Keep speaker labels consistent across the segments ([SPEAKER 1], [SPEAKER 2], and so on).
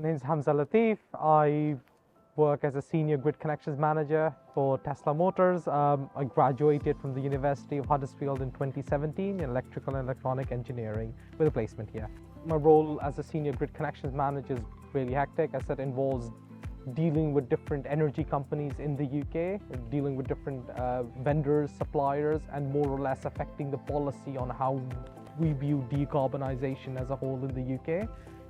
[SPEAKER 1] My name is Hamza Latif. I work as a senior grid connections manager for Tesla Motors. I graduated from the University of Huddersfield in 2017 in electrical and electronic engineering with a placement here. My role as a senior grid connections manager is really hectic, as it involves dealing with different energy companies in the UK, dealing with different vendors, suppliers, and more or less affecting the policy on how we view decarbonisation as a whole in the UK.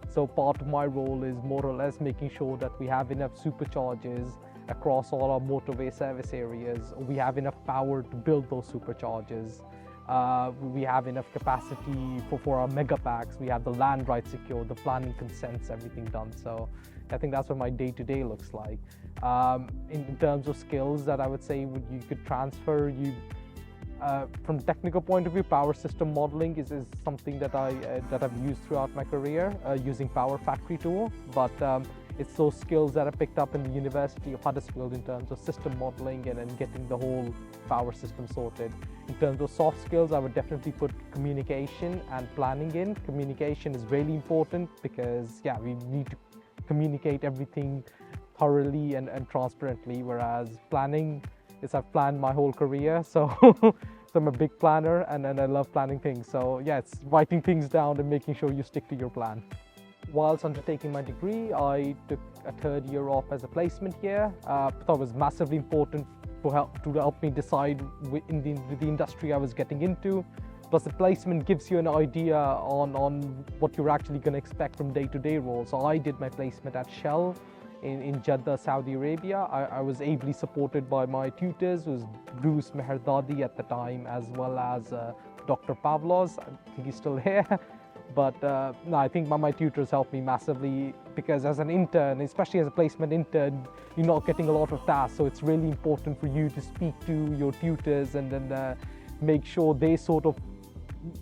[SPEAKER 1] So part of my role is more or less making sure that we have enough superchargers across all our motorway service areas. We have enough power to build those superchargers. We have enough capacity for our mega packs. We have the land rights secured, the planning consents, everything done. So I think that's what my day-to-day looks like. In terms of skills that I would say you could transfer, from a technical point of view, power system modeling is something that I've used throughout my career using Power Factory tool. But it's those skills that I picked up in the University of Huddersfield in terms of system modeling and getting the whole power system sorted. In terms of soft skills, I would definitely put communication and planning in. Communication is really important because we need to communicate everything thoroughly and transparently, whereas planning is I've planned my whole career, so I'm a big planner and I love planning things. So it's writing things down and making sure you stick to your plan. Whilst undertaking my degree, I took a third year off as a placement here. I thought it was massively important to help me decide with the industry I was getting into. Plus the placement gives you an idea on what you're actually going to expect from day-to-day roles. So I did my placement at Shell in Jeddah, Saudi Arabia. I was ably supported by my tutors, who was Bruce Meherdadi at the time, as well as Dr. Pavlos. I think he's still here. But no, I think my tutors helped me massively, because as an intern, especially as a placement intern, you're not getting a lot of tasks. So it's really important for you to speak to your tutors and then make sure they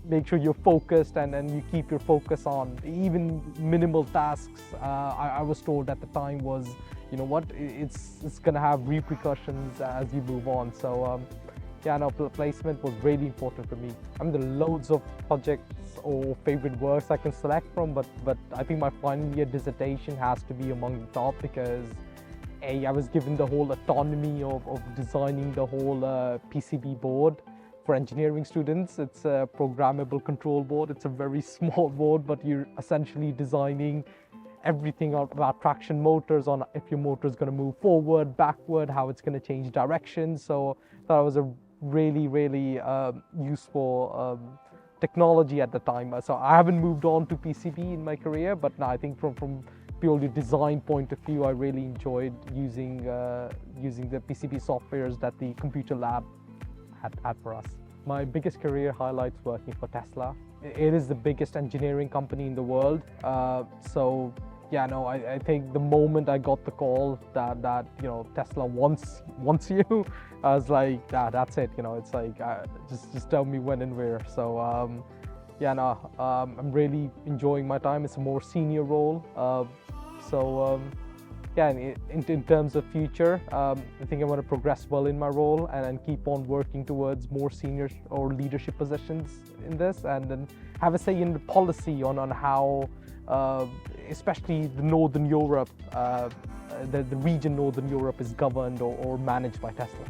[SPEAKER 1] make sure you're focused and you keep your focus on even minimal tasks. I was told at the time was, you know what, it's gonna have repercussions as you move on. So placement was really important for me. I mean, there are loads of projects or favorite works I can select from, but I think my final year dissertation has to be among the top, because I was given the whole autonomy of designing the whole PCB board. For engineering students, it's a programmable control board. It's a very small board, but you're essentially designing everything about traction motors, on if your motor is going to move forward, backward, how it's going to change direction. So that was a really, really useful technology at the time. So I haven't moved on to PCB in my career, but now I think from purely design point of view, I really enjoyed using the PCB softwares that the computer lab had for us. My biggest career highlights working for Tesla. It is the biggest engineering company in the world. I think the moment I got the call that Tesla wants you, I was like, that's it. It's like just tell me when and where. So I'm really enjoying my time. It's a more senior role. In terms of future, I think I want to progress well in my role and keep on working towards more senior or leadership positions in this, and then have a say in the policy on how, especially the Northern Europe, the region Northern Europe is governed or managed by Tesla.